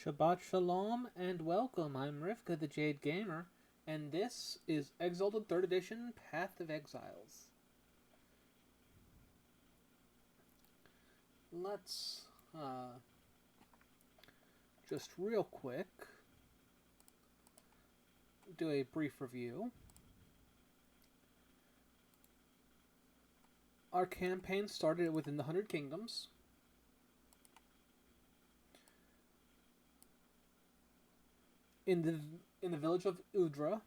Shabbat Shalom and welcome. I'm Rivka the Jade Gamer, and this is Exalted 3rd Edition Path of Exiles. Let's just real quick do a brief review. Our campaign started within the 100 Kingdoms. In the village of Udra,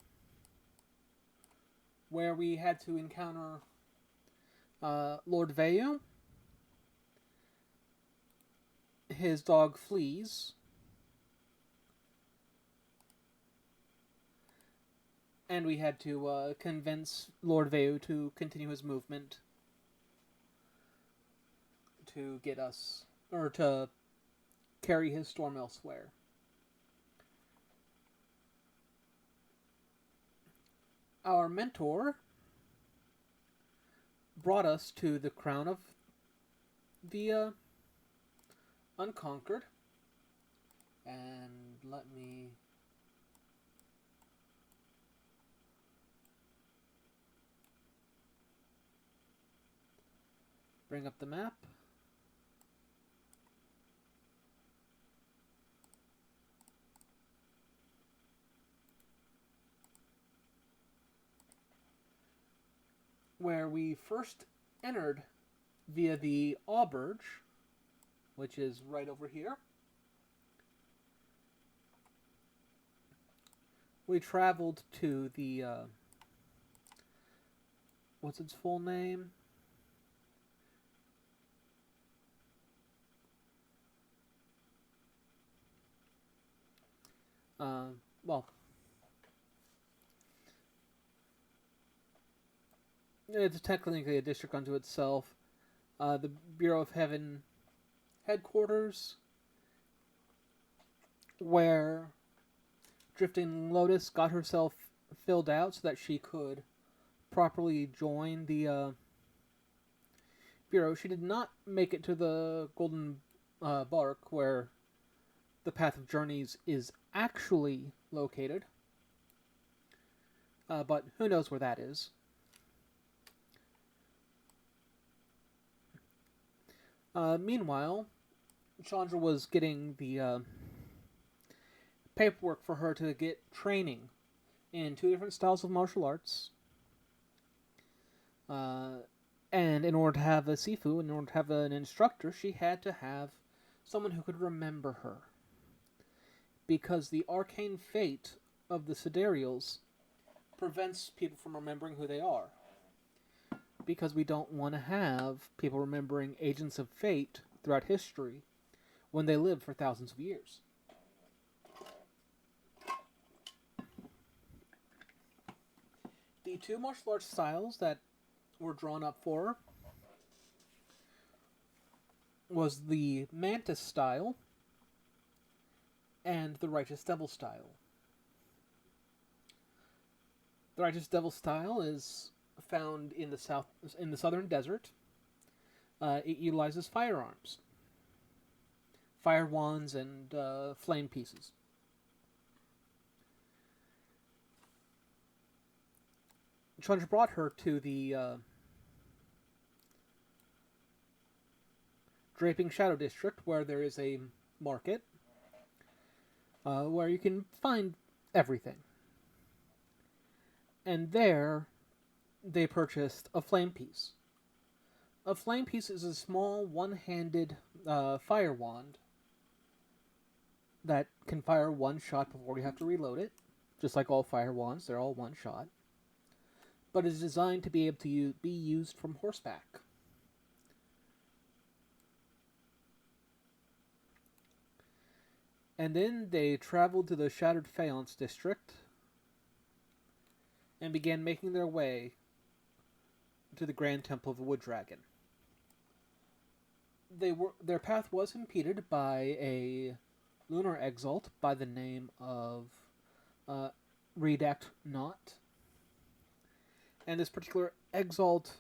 where we had to encounter Lord Vayu, his dog Fleas, and we had to convince Lord Vayu to continue his movement to get us, or to carry his storm elsewhere. Our mentor brought us to the crown of the Unconquered, and let me bring up the map. Where we first entered via the Auberge, which is right over here. We traveled to the, what's its full name? Well, it's technically a district unto itself. The Bureau of Heaven headquarters, where Drifting Lotus got herself filled out so that she could properly join the Bureau. She did not make it to the Golden Bark, where the Path of Journeys is actually located. But who knows where that is. Meanwhile, Chandra was getting the paperwork for her to get training in 2 different styles of martial arts. And in order to have a Sifu, in order to have an instructor, she had to have someone who could remember her. Because the arcane fate of the Sidereals prevents people from remembering who they are. Because we don't want to have people remembering agents of fate throughout history when they lived for thousands of years. The 2 martial arts styles that were drawn up for her was the Mantis style and the Righteous Devil style. The Righteous Devil style is found in the southern desert. It utilizes firearms, fire wands, and flame pieces. Chandra brought her to the Draping Shadow District, where there is a market where you can find everything. And there, they purchased a flame piece. A flame piece is a small, one-handed fire wand that can fire one shot before you have to reload it. Just like all fire wands, they're all one shot. But is designed to be able to be used from horseback. And then they traveled to the Shattered Phalanx District and began making their way to the Grand Temple of the Wood Dragon. Their path was impeded by a lunar exalt by the name of Redact Not. And this particular exalt,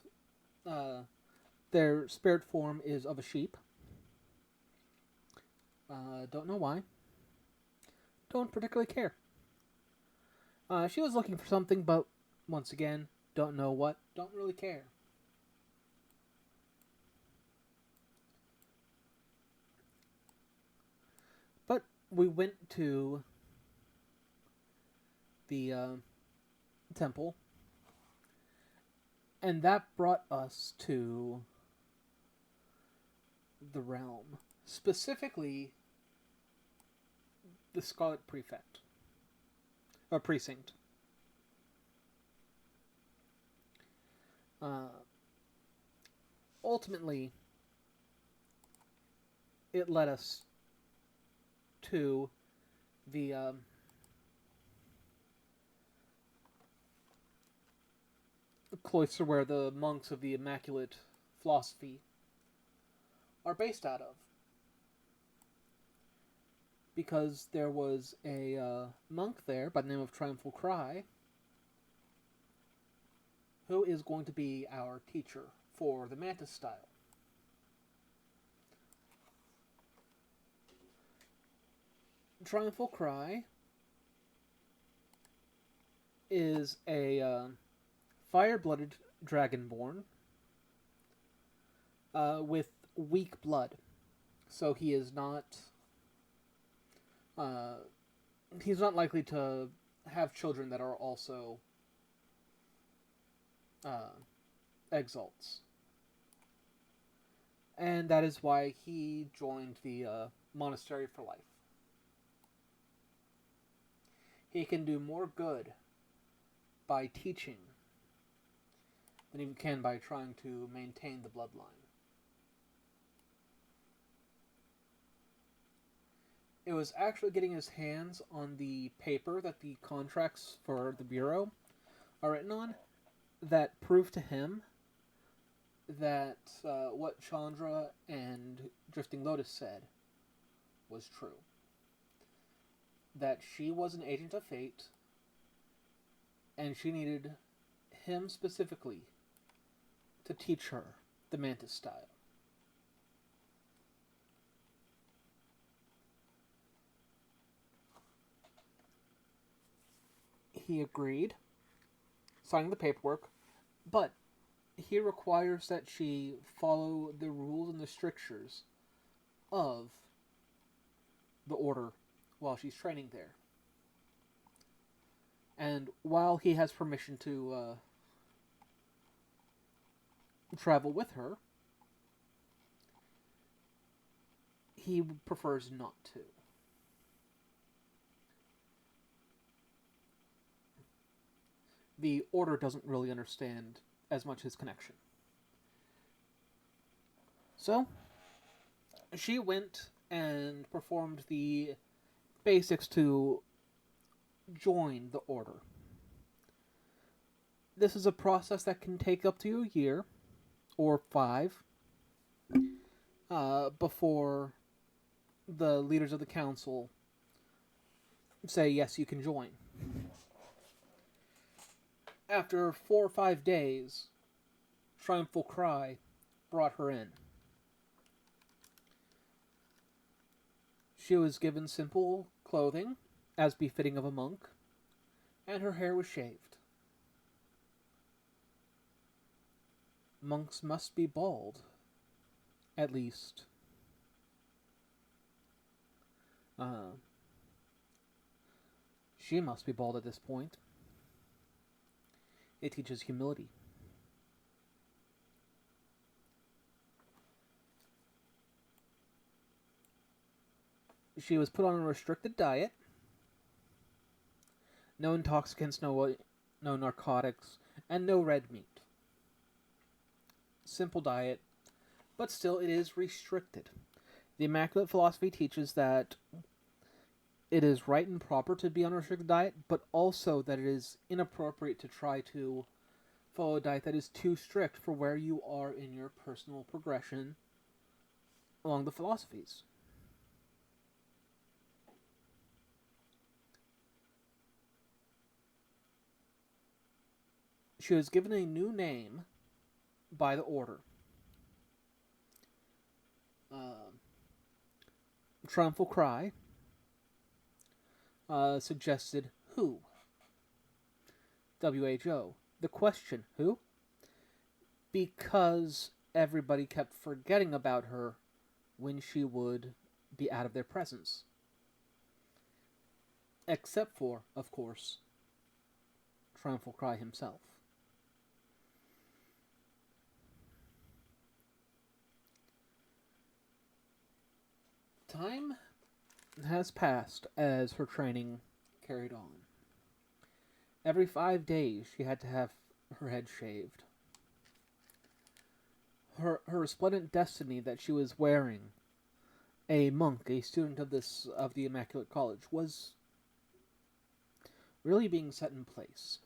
their spirit form is of a sheep. Don't know why. don't particularly care. She was looking for something, but once again, don't know what, don't really care. But we went to the temple, and that brought us to the realm. Specifically, the Scarlet Prefect. Or Precinct. Ultimately, it led us to the cloister where the monks of the Immaculate philosophy are based out of. Because there was a monk there by the name of Triumphal Cry who is going to be our teacher for the Mantis style. Triumphal Cry is a fire-blooded dragonborn with weak blood. So he is not... he's not likely to have children that are also exalts. And that is why he joined the monastery for life. He can do more good by teaching than he can by trying to maintain the bloodline. It was actually getting his hands on the paper that the contracts for the Bureau are written on that proved to him that what Chandra and Drifting Lotus said was true. That she was an agent of fate, and she needed him specifically to teach her the Mantis style. He agreed, signing the paperwork, but he requires that she follow the rules and the strictures of the order while she's training there. And while he has permission to travel with her, he prefers not to. The order doesn't really understand as much his connection. So, she went and performed the basics to join the order. This is a process that can take up to a year, or 5, before the leaders of the council say, yes, you can join. After 4 or 5 days, Triumphal Cry brought her in. She was given simple clothing, as befitting of a monk, and her hair was shaved. Monks must be bald, at least. She must be bald at this point. It teaches humility. She was put on a restricted diet. No intoxicants, no narcotics, and no red meat. Simple diet, but still it is restricted. The Immaculate philosophy teaches that it is right and proper to be on a restricted diet, but also that it is inappropriate to try to follow a diet that is too strict for where you are in your personal progression along the philosophies. She was given a new name by the order. Triumphal Cry. suggested who? WHO. The question, who? Because everybody kept forgetting about her when she would be out of their presence. Except for, of course, Triumphal Cry himself. Time has passed as her training carried on. Every 5 days she had to have her head shaved. Her resplendent destiny that she was wearing, a monk, a student of the Immaculate College, was really being set in place.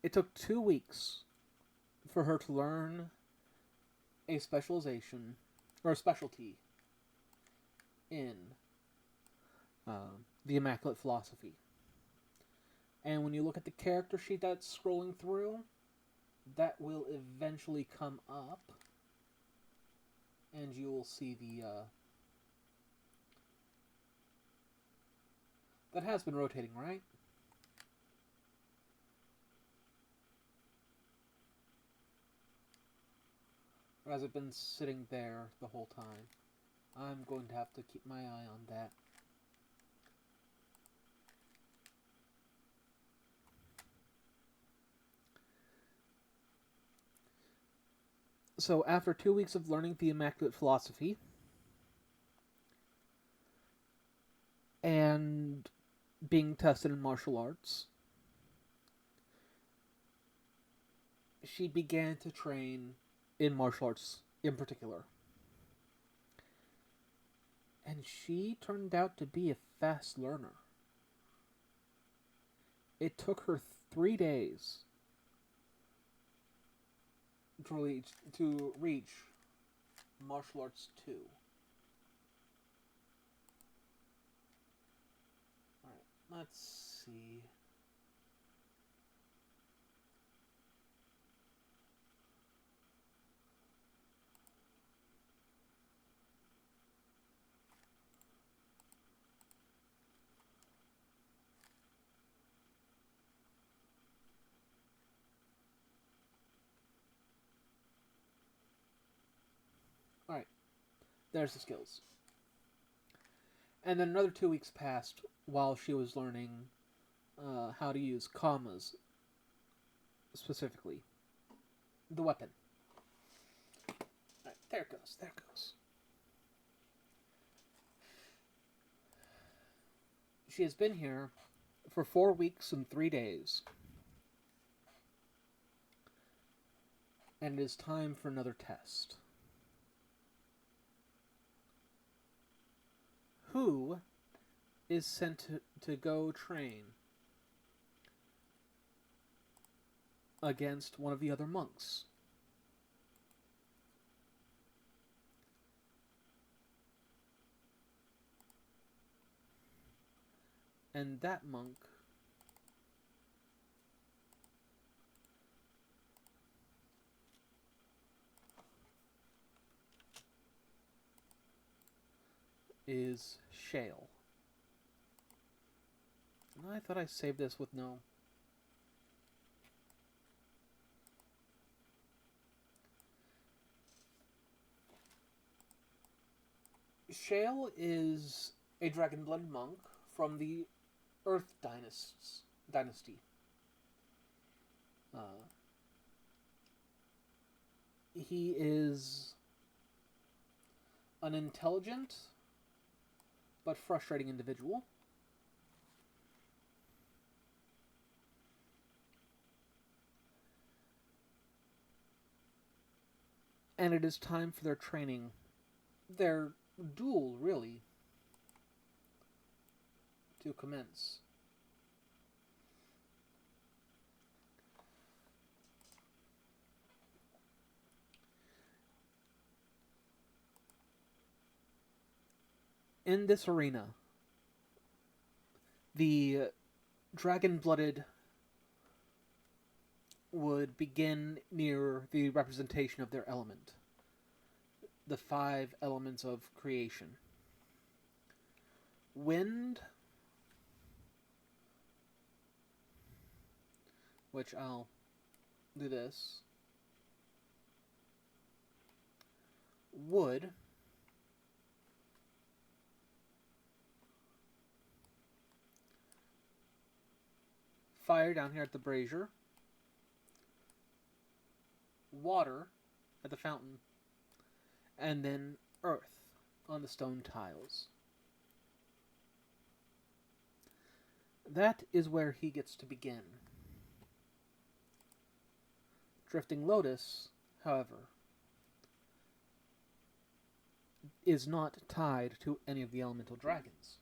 It took 2 weeks for her to learn a specialization, or a specialty, in the Immaculate Philosophy. And when you look at the character sheet that's scrolling through, that will eventually come up, and you will see that has been rotating, right? Or has it been sitting there the whole time? I'm going to have to keep my eye on that. So after 2 weeks of learning the Immaculate Philosophy, and being tested in martial arts, she began to train in martial arts in particular. And she turned out to be a fast learner. It took her 3 days to reach martial arts 2. Alright, let's see. Alright, there's the skills. And then another 2 weeks passed while she was learning how to use commas, specifically. The weapon. Alright, there it goes, there it goes. She has been here for 4 weeks and 3 days. And it is time for another test. Who is sent to go train against one of the other monks? And that monk is Shale. I thought I saved this with no. Shale is a dragon-blooded monk from the Earth dynasty. He is an intelligent but frustrating individual. And it is time for their training. Their duel, really, to commence. In this arena, the dragon-blooded would begin near the representation of their element. The 5 elements of creation. Wind, which I'll do this. Wood, fire down here at the brazier, water at the fountain, and then earth on the stone tiles. That is where he gets to begin. Drifting Lotus, however, is not tied to any of the elemental dragons.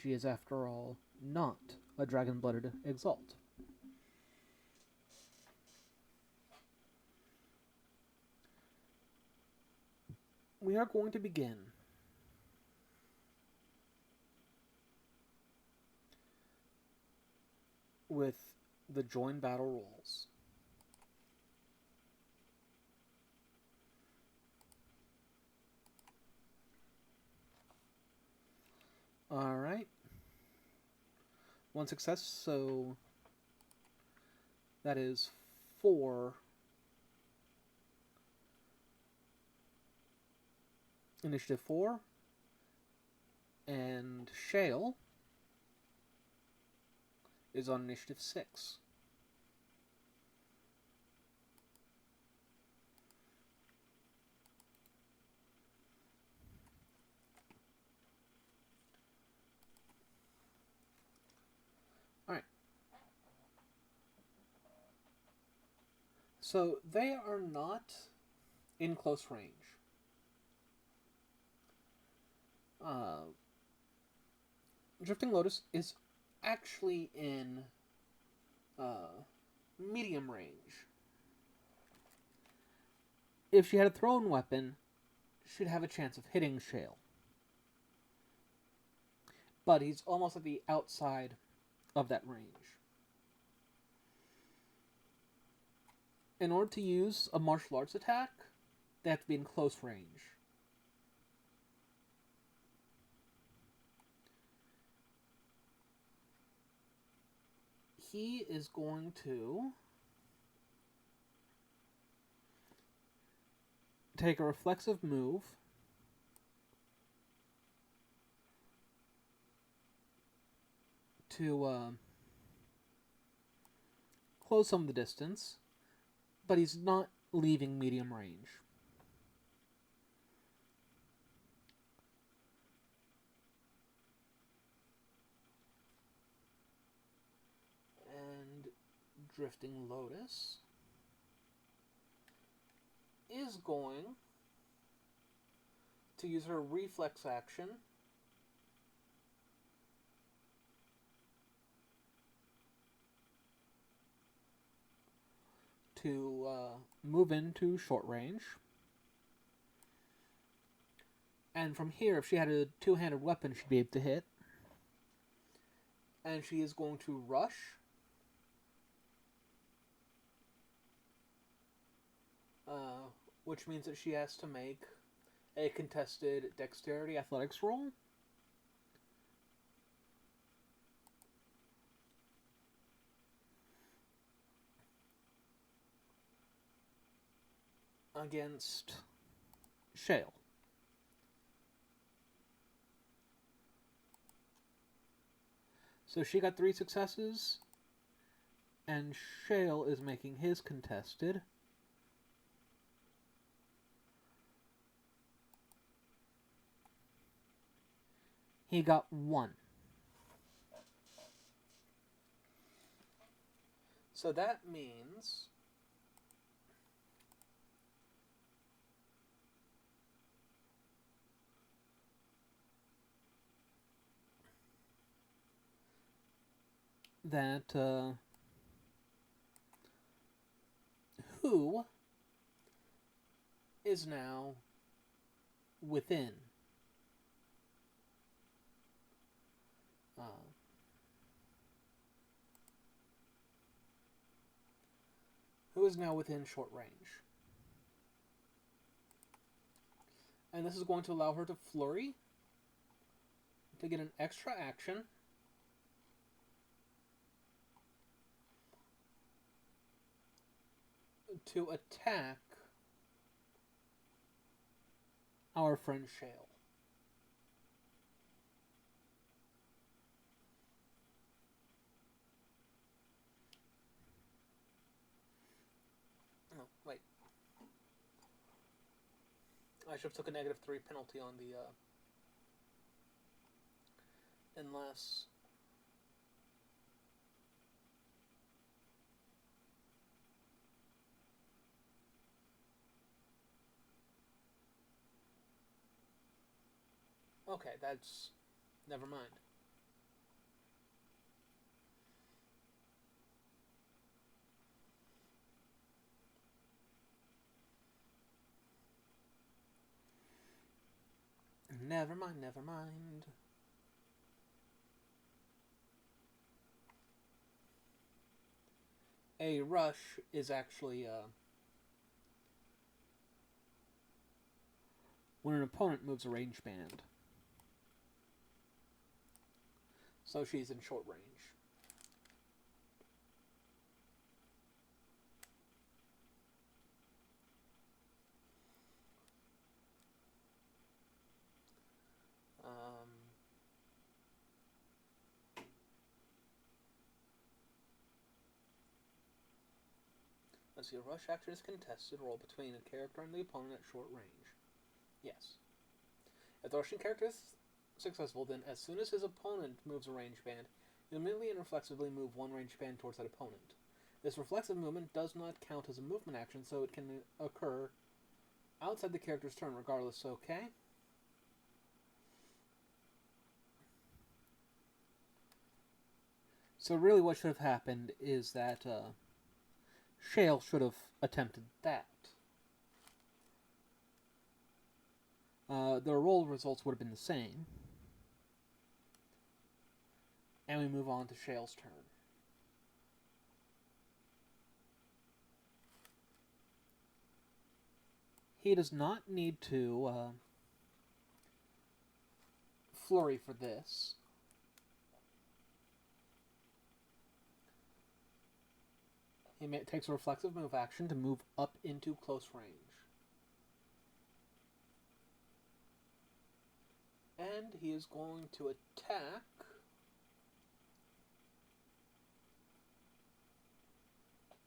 She is, after all, not a dragon-blooded exalt. We are going to begin with the join battle rolls. Alright. One success, so that is 4 initiative 4. And Shale is on initiative 6. Alright. So they are not in close range. Drifting Lotus is actually in medium range. If she had a thrown weapon, she'd have a chance of hitting Shale. But he's almost at the outside of that range. In order to use a martial arts attack, they have to be in close range. He is going to take a reflexive move to close some of the distance, but he's not leaving medium range. And Drifting Lotus is going to use her reflex action to move into short range. And from here, if she had a two-handed weapon, she'd be able to hit. And she is going to rush. Which means that she has to make a contested dexterity athletics roll. Against Shale. So she got 3 successes, and Shale is making his contested. He got 1. So that means that who is now within short range. And this is going to allow her to flurry to get an extra action to attack our friend Shale. Oh, wait. I should have took a -3 penalty on the, unless... Okay, that's... Never mind. Never mind, never mind. A rush is actually, when an opponent moves a range band. So she's in short range. Let's see, a rush action is contested. Roll between a character and the opponent at short range. Yes. If the rushing character is successful, then as soon as his opponent moves a range band, you immediately and reflexively move one range band towards that opponent. This reflexive movement does not count as a movement action, so it can occur outside the character's turn regardless, okay? So really what should have happened is that Shale should have attempted that. The roll results would have been the same. And we move on to Shale's turn. He does not need to flurry for this. He takes a reflexive move action to move up into close range. And he is going to attack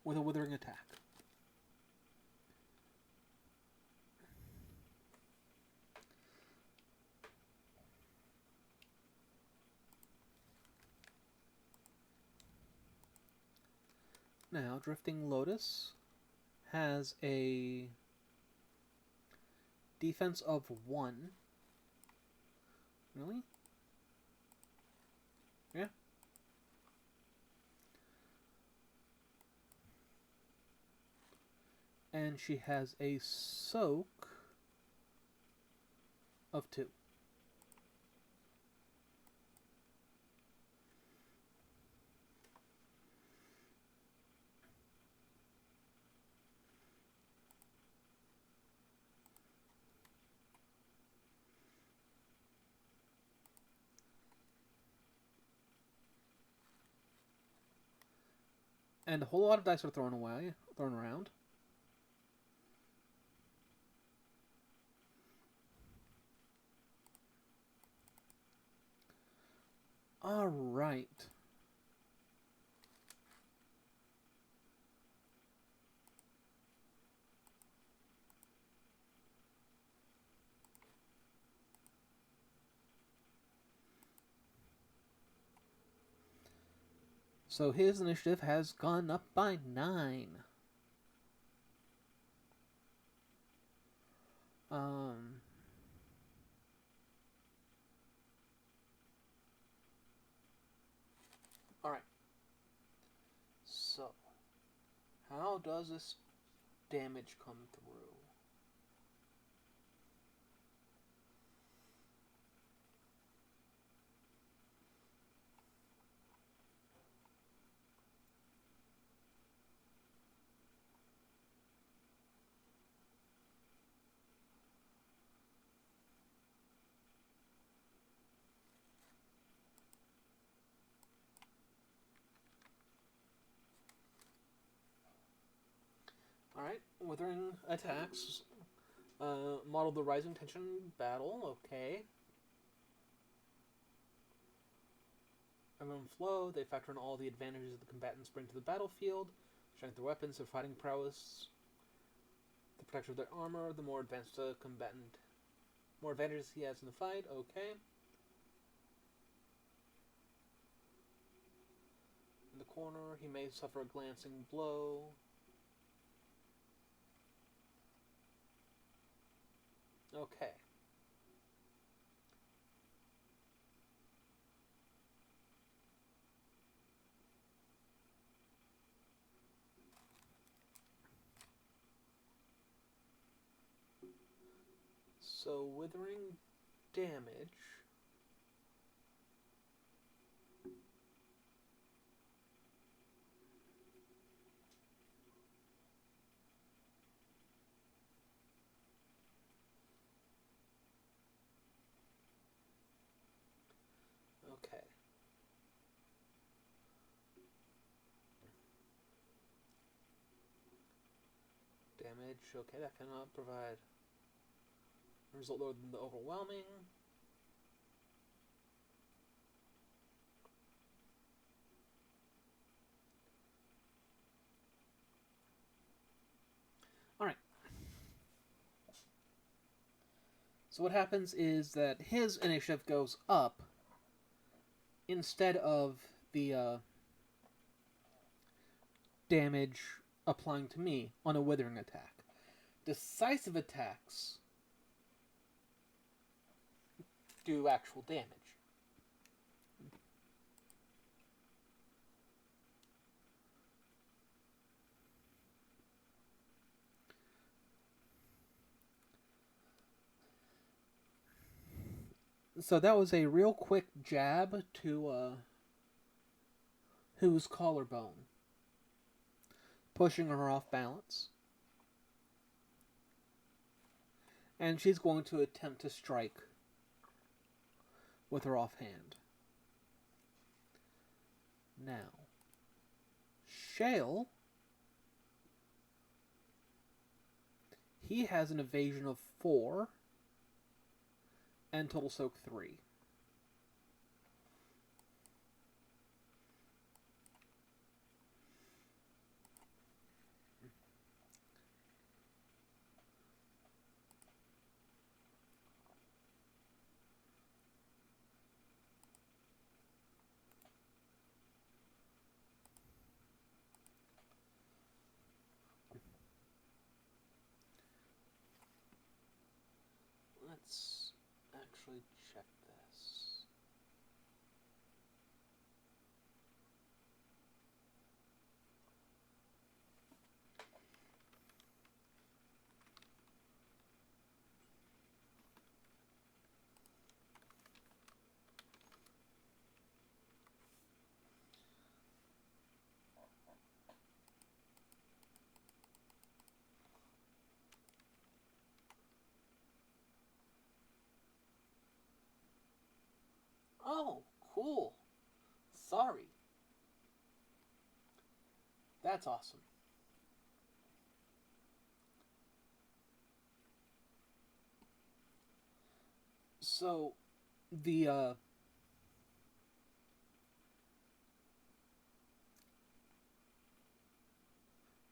with a withering attack. Now, Drifting Lotus has a defense of 1. Really? Yeah. And she has a soak of 2. And a whole lot of dice are thrown around. All right. So his initiative has gone up by 9. Alright. So, how does this damage come through? Alright, withering attacks. Model the rising tension battle, okay. Everyone flow, they factor in all the advantages the combatants bring to the battlefield. Strength of their weapons, their fighting prowess, the protection of their armor, the more advanced a combatant, more advantages he has in the fight, okay. In the corner, he may suffer a glancing blow. Okay. So, withering damage. Okay. Damage, okay, that cannot provide a result lower than the overwhelming. Alright. So what happens is that his initiative goes up instead of the damage applying to me on a withering attack. Decisive attacks do actual damage. So that was a real quick jab to Who's collarbone, pushing her off balance. And she's going to attempt to strike with her offhand. Now, Shale, he has an evasion of 4 and total soak 3. Let's actually check this. Oh, cool. Sorry. That's awesome. So, the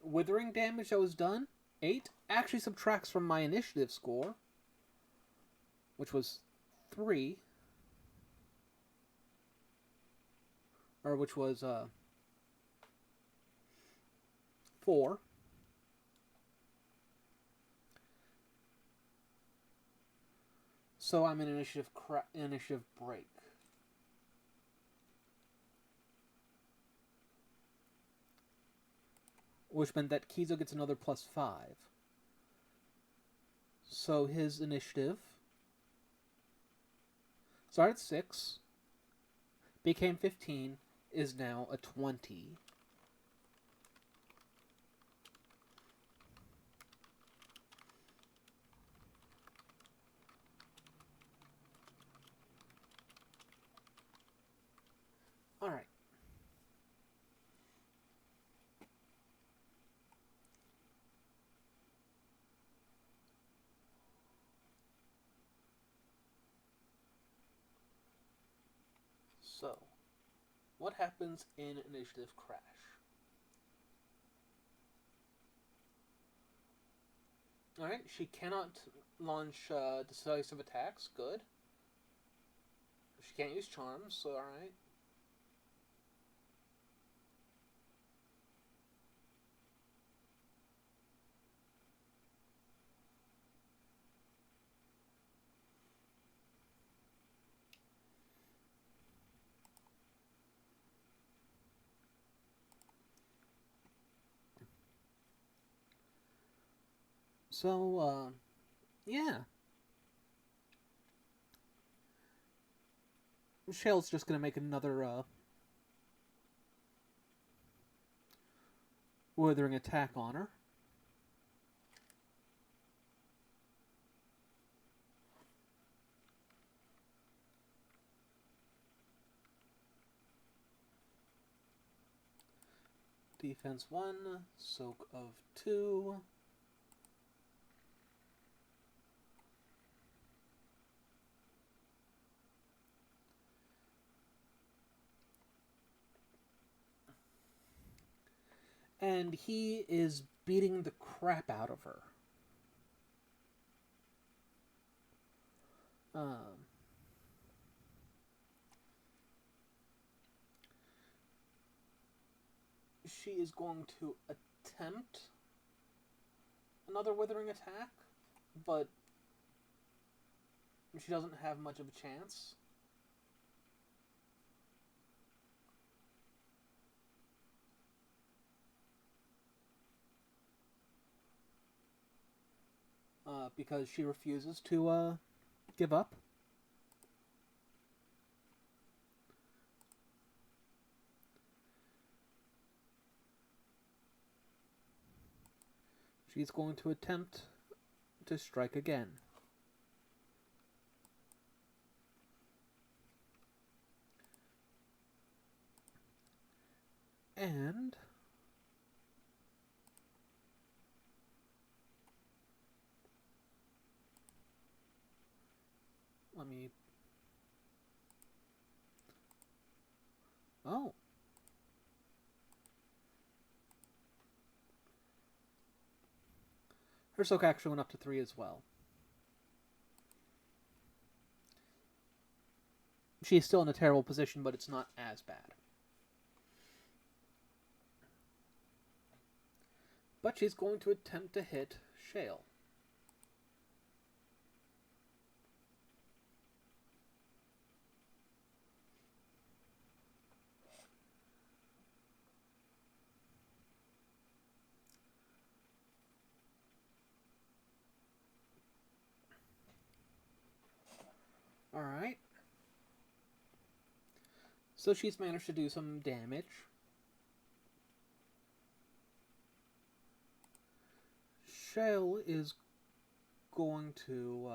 withering damage that was done, 8, actually subtracts from my initiative score, which was 3, or which was 4. So I'm in initiative break. Which meant that Kizo gets another +5. So his initiative started at 6, became 15, is now a 20. Alright. So, what happens in Initiative Crash? Alright, she cannot launch decisive attacks. Good. She can't use charms, so alright. So, yeah. Shale's just gonna make another, withering attack on her. Defense 1, soak of 2. And he is beating the crap out of her. She is going to attempt another withering attack, but she doesn't have much of a chance. Because she refuses to give up. She's going to attempt to strike again. And let me... Oh. Her soak actually went up to 3 as well. She's still in a terrible position, but it's not as bad. But she's going to attempt to hit Shale. Alright. So she's managed to do some damage. Shale is going to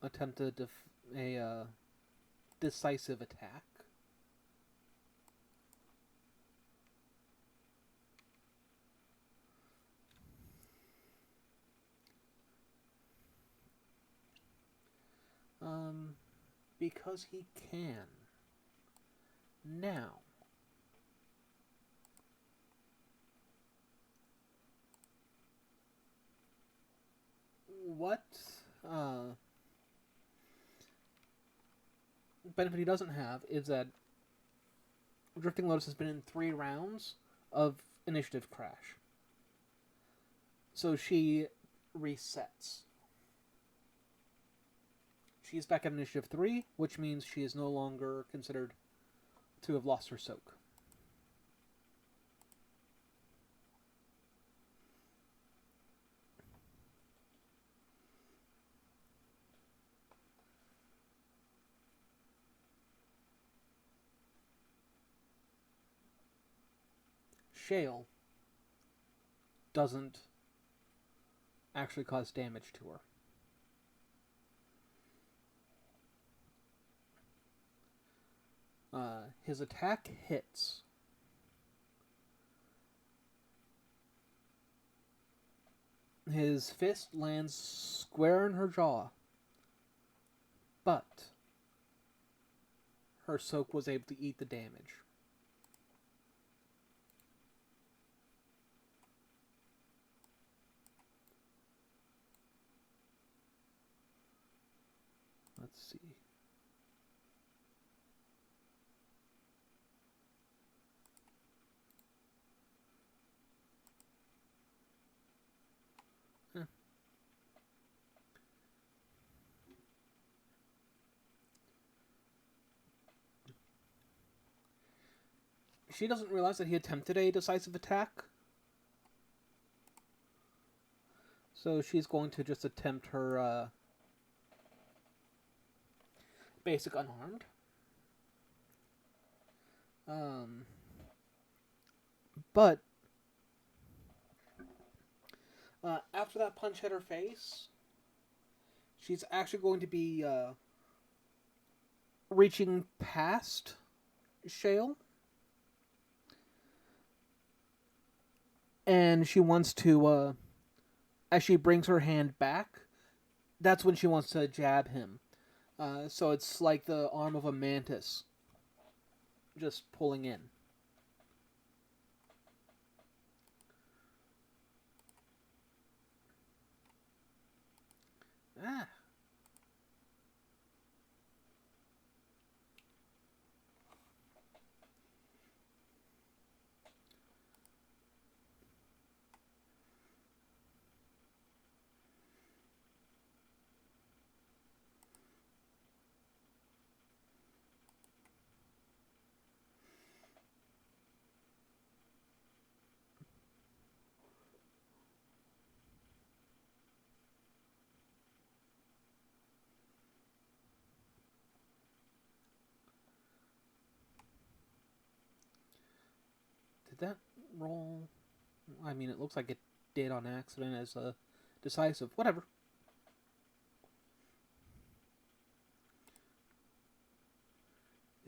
attempt a decisive attack. Because he can. Now. What benefit he doesn't have is that Drifting Lotus has been in 3 rounds of Initiative Crash. So she resets. She's back at Initiative 3, which means she is no longer considered to have lost her soak. Shale doesn't actually cause damage to her. His attack hits. His fist lands square in her jaw, but her soak was able to eat the damage. Let's see. She doesn't realize that he attempted a decisive attack. So she's going to just attempt her basic unarmed. But after that punch hit her face, she's actually going to be reaching past Shale. And she wants to, as she brings her hand back, that's when she wants to jab him. So it's like the arm of a mantis just pulling in. Ah. Did that roll? I mean, it looks like it did on accident as a decisive. Whatever.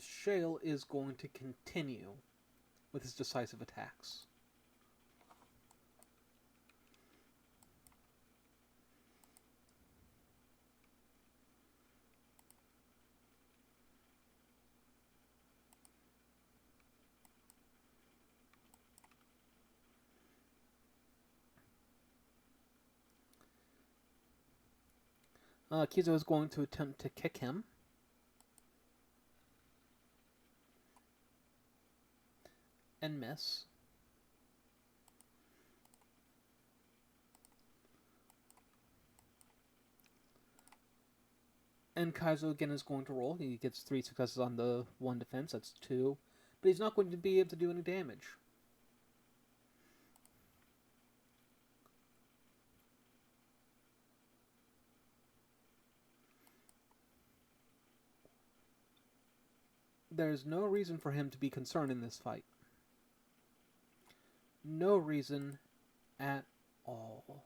Shale is going to continue with his decisive attacks. Kizo is going to attempt to kick him. And miss. And Kaizo again is going to roll. He gets 3 successes on the 1 defense. That's 2. But he's not going to be able to do any damage. There's no reason for him to be concerned in this fight. No reason at all.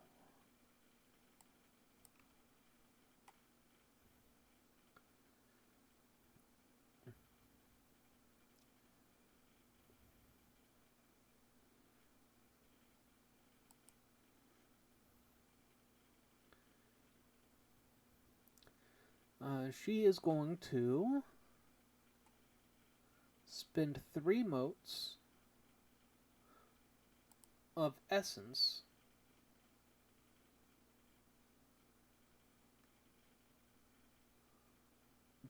She is going to spend 3 motes of essence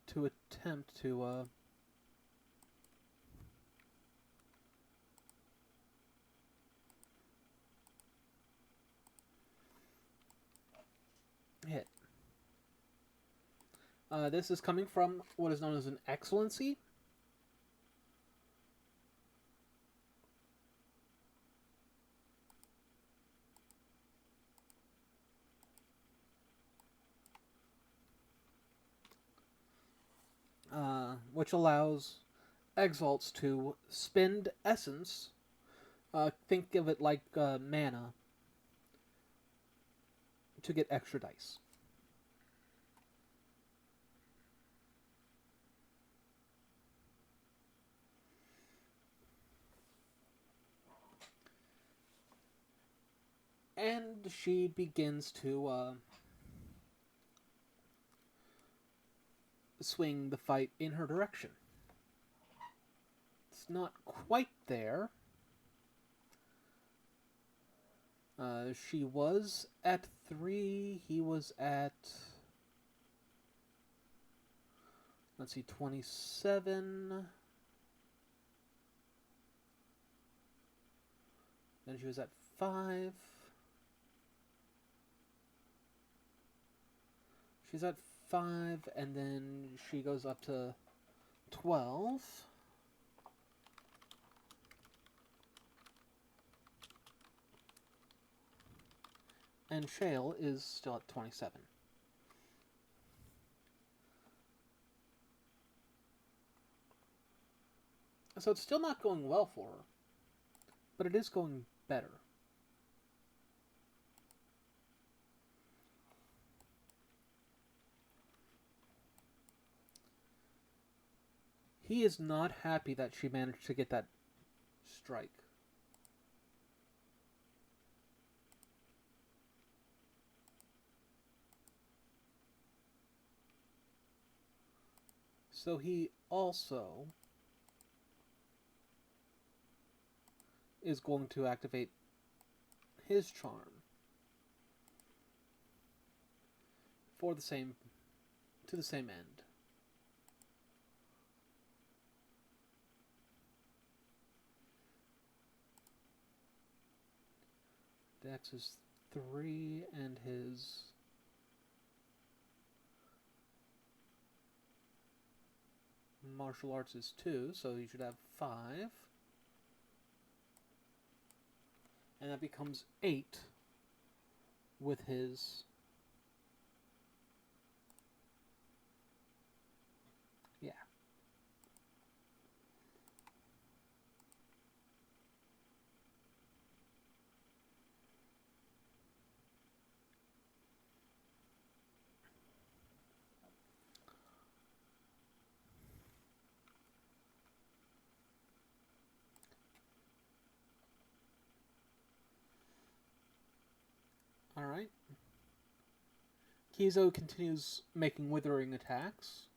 to attempt to hit. This is coming from what is known as an excellency. Which allows exalts to spend essence. Think of it like mana. to get extra dice. And she begins to swing the fight in her direction. It's not quite there. She was at 3. He was at, let's see, 27. Then she was at 5. She's at 5, and then she goes up to 12. And Shale is still at 27. So it's still not going well for her, but it is going better. He is not happy that she managed to get that strike. So he also is going to activate his charm for the same end. Dex is 3 and his martial arts is 2, so he should have 5. And that becomes 8 with his... Yeah. Alright. Kizo continues making withering attacks.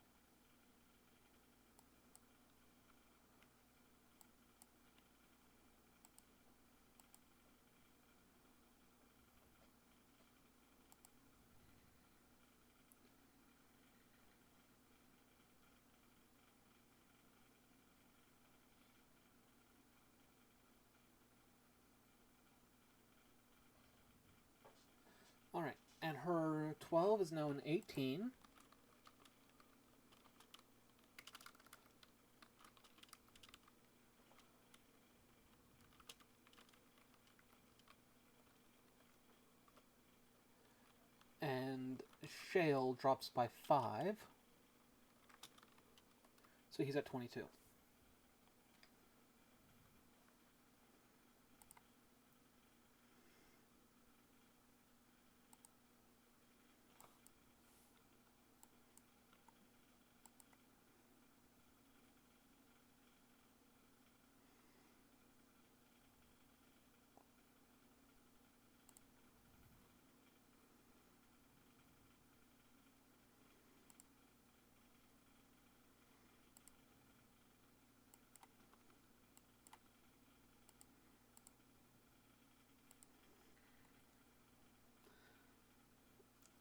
Alright, and her 12 is now an 18. And Shale drops by 5. So he's at 22.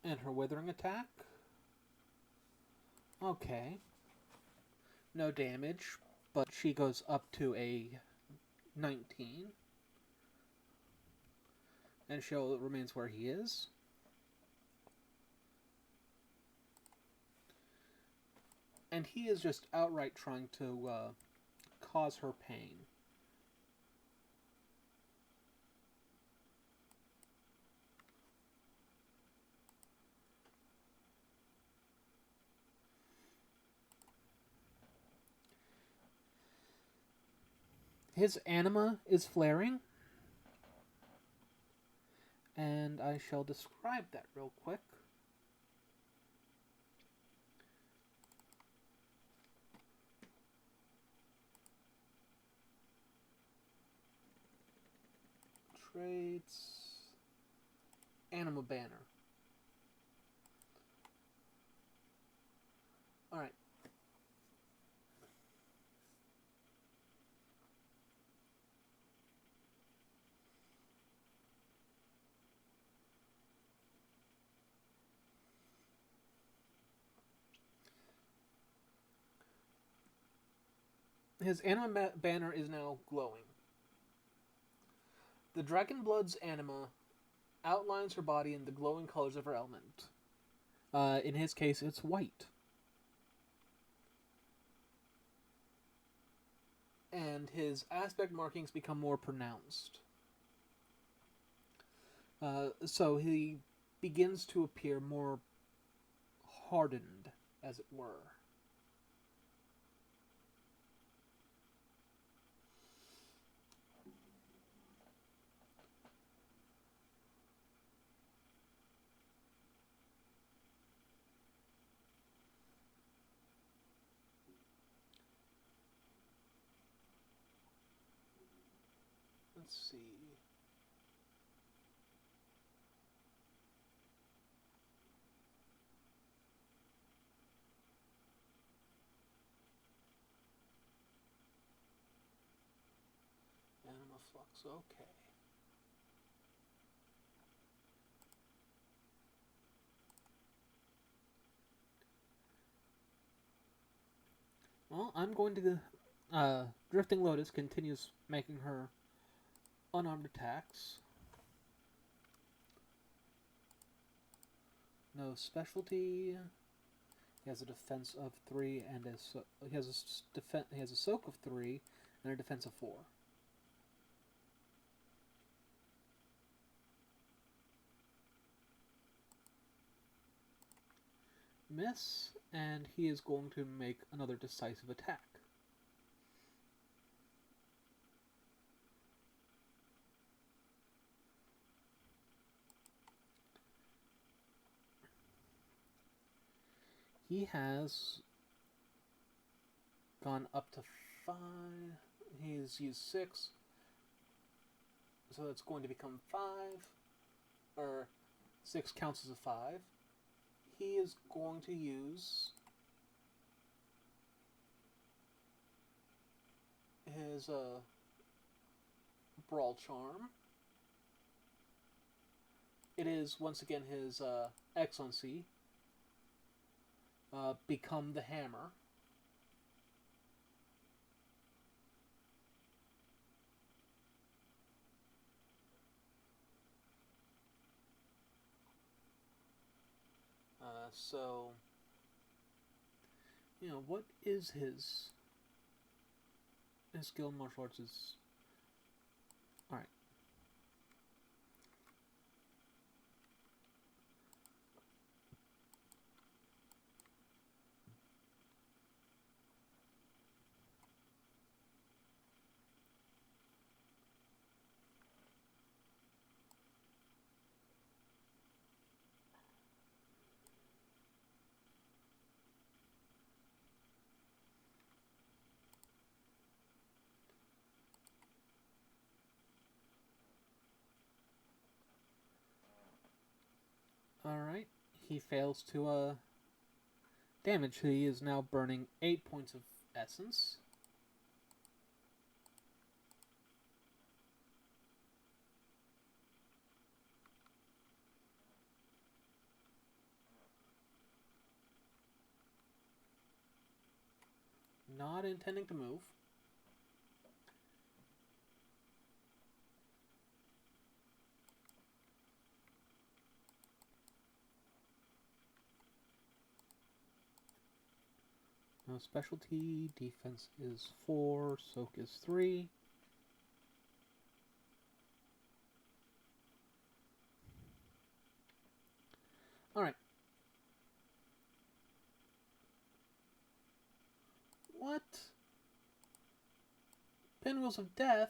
And her withering attack? Okay. No damage, but she goes up to a 19. And Shale remains where he is. And he is just outright trying to cause her pain. His anima is flaring. And I shall describe that real quick. Traits. Anima Banner. Alright. His anima banner is now glowing. The Dragon Blood's anima outlines her body in the glowing colors of her element. In his case, it's white. And his aspect markings become more pronounced. So he begins to appear more hardened, as it were. Let's see. Anima Flux, okay. Well, I'm going to... Drifting Lotus continues making her unarmed attacks. No specialty. He has a defense of 3 and he has a soak of 3 and a defense of 4. Miss, and he is going to make another decisive attack. He has gone up to 5. He's used 6. So that's going to become 5. Or 6 counts as a 5. He is going to use his Brawl Charm. It is once again his Excellency. Become the Hammer. So, what is his skill in martial arts is... Alright. Alright. He fails to damage. He is now burning 8 points of essence. Not intending to move. No specialty. Defense is 4. Soak is 3. Alright. What? Pinwheels of Death?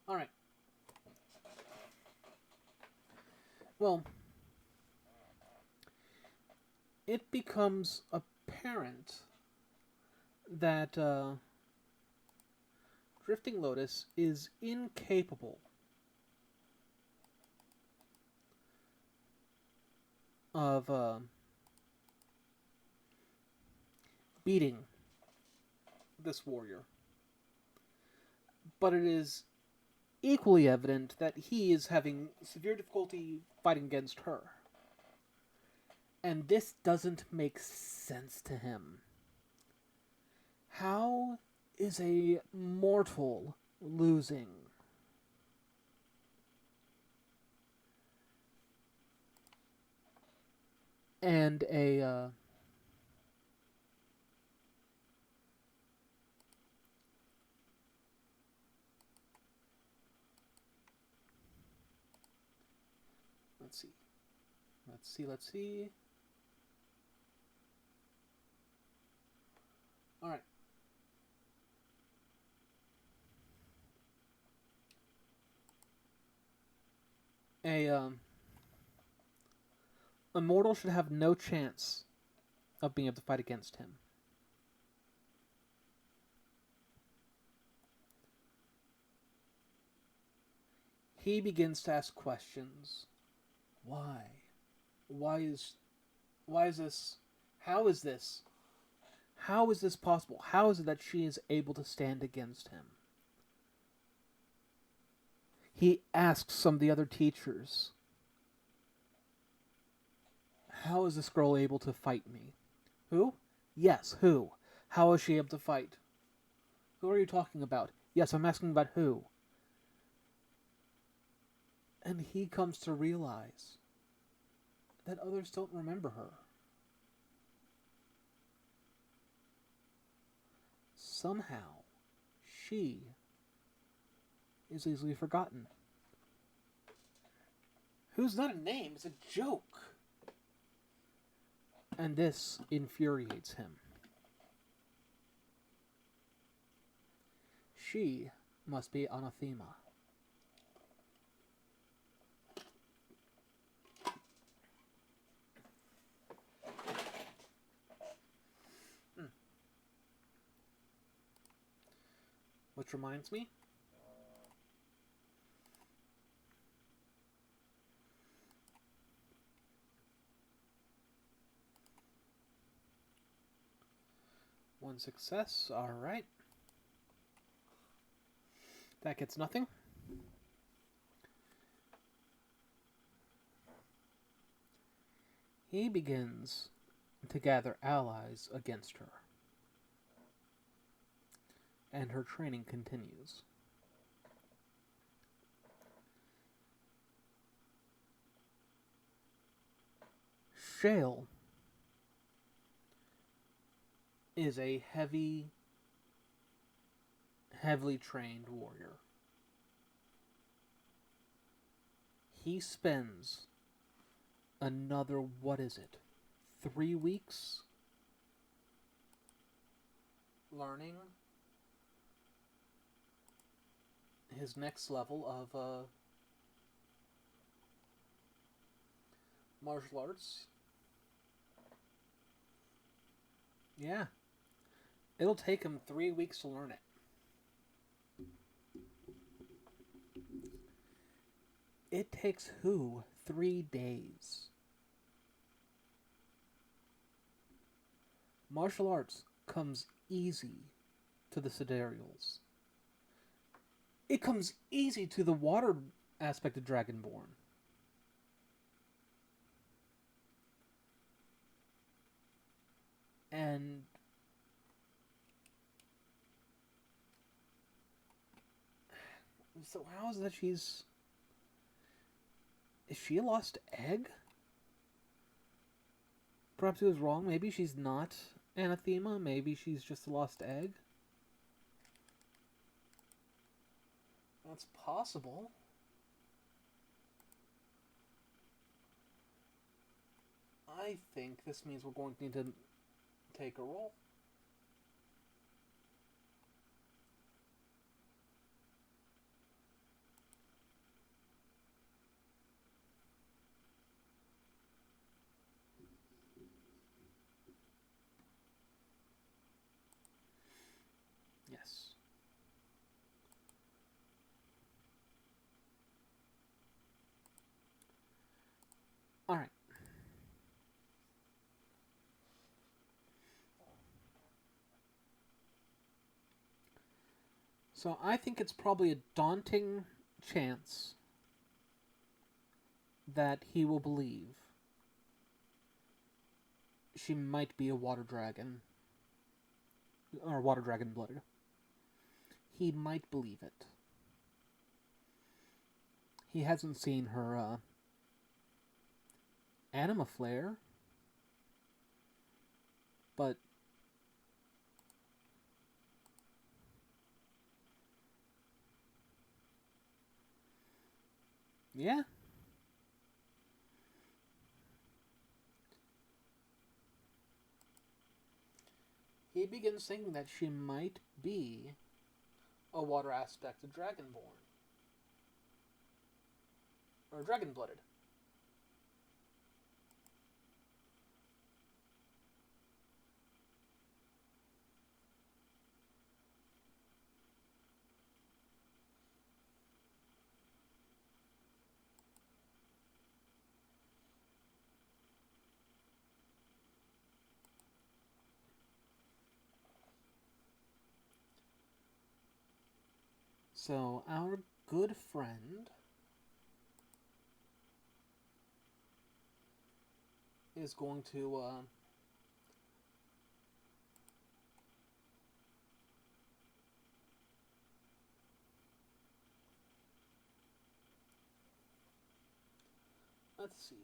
Alright. Well, it becomes apparent that Drifting Lotus is incapable of beating this warrior. But it is equally evident that he is having severe difficulty fighting against her. And this doesn't make sense to him. How is a mortal losing? And let's see. All right. A mortal should have no chance of being able to fight against him. He begins to ask questions. Why? Why is this? How is this? How is this possible? How is it that she is able to stand against him? He asks some of the other teachers, how is this girl able to fight me? Who? Yes, who? How is she able to fight? Who are you talking about? Yes, I'm asking about who. And he comes to realize that others don't remember her. Somehow, she is easily forgotten. Who's not a name, it's a joke. And this infuriates him. She must be anathema. Which reminds me, one success, alright. That gets nothing. He begins to gather allies against her. And her training continues. Shale is a heavily trained warrior. He spends another, 3 weeks learning his next level of martial arts. Yeah. It'll take him 3 weeks to learn it. It takes who 3 days. Martial arts comes easy to the Sidereals. It comes easy to the water aspect of Dragonborn. And so how is it that is she a lost egg? Perhaps it was wrong. Maybe she's not anathema. Maybe she's just a lost egg. That's possible. I think this means we're going to need to take a roll. So I think it's probably a daunting chance that he will believe she might be a water dragon. Or water dragon blooded. He might believe it. He hasn't seen her anima flare, but yeah. He begins thinking that she might be a water aspect of Dragonborn. Or dragon blooded. So, our good friend is going to let's see.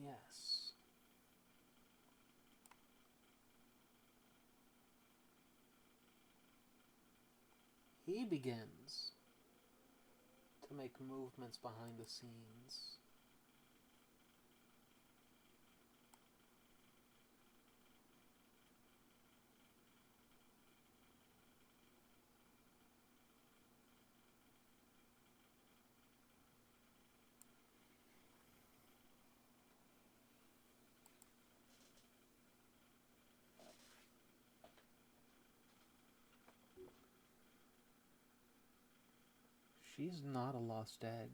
Yes. He begins to make movements behind the scenes. She's not a lost egg.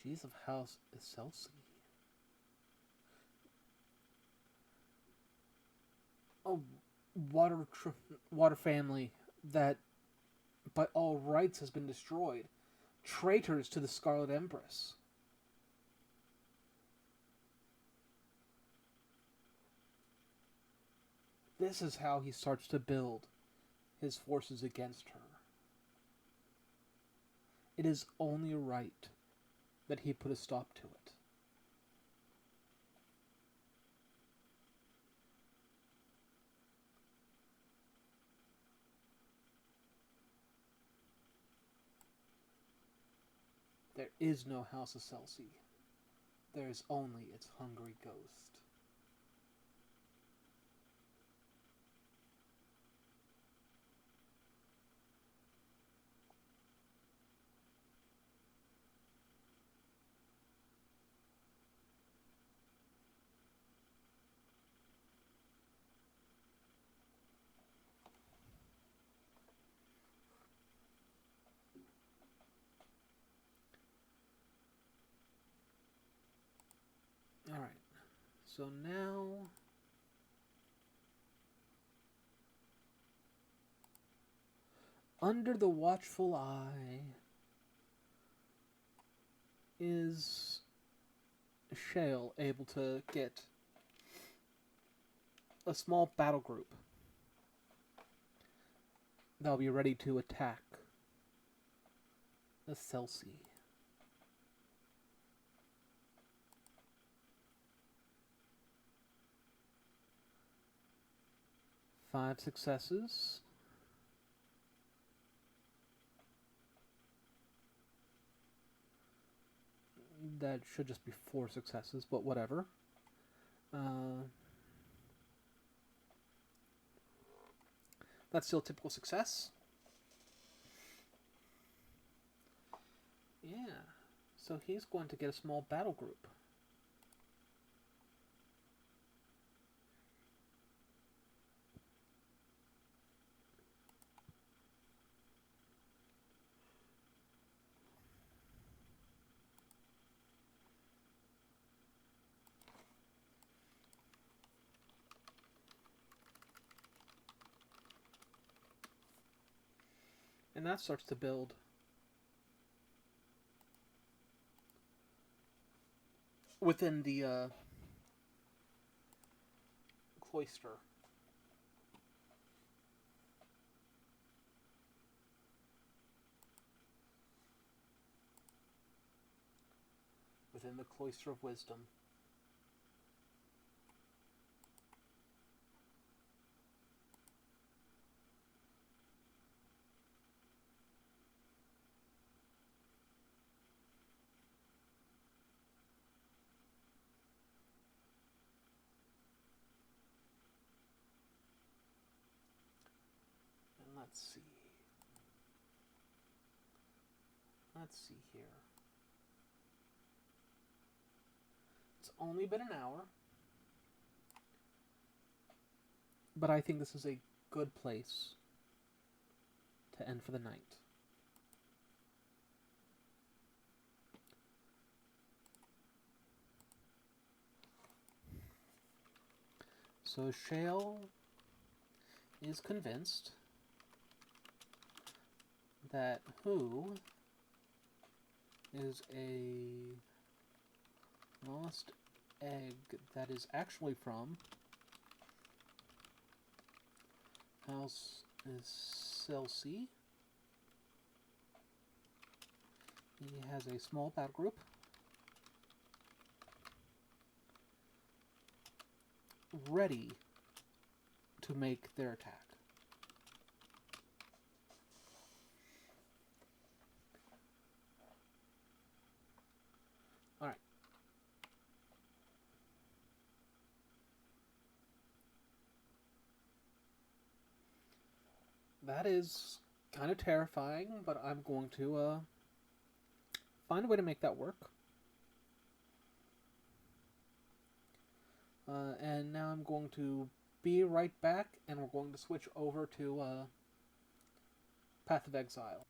She's of House Excelsi. A water family that, by all rights, has been destroyed. Traitors to the Scarlet Empress. This is how he starts to build his forces against her. It is only right that he put a stop to it. There is no House of Celsi. There is only its hungry ghost. Alright, so now under the watchful eye is Shale able to get a small battle group that'll be ready to attack the Celsi. Five successes. That should just be 4 successes, but whatever. That's still a typical success. Yeah. So he's going to get a small battle group. And that starts to build. Within the cloister. Within the cloister of wisdom. And let's see. Let's see here. It's only been an hour. But I think this is a good place to end for the night. So Shale is convinced that Who is a lost egg that is actually from House Celsi. He has a small battle group. Ready to make their attack. Alright. That is kind of terrifying, but I'm going to find a way to make that work. And now I'm going to be right back, and we're going to switch over to Path of Exile.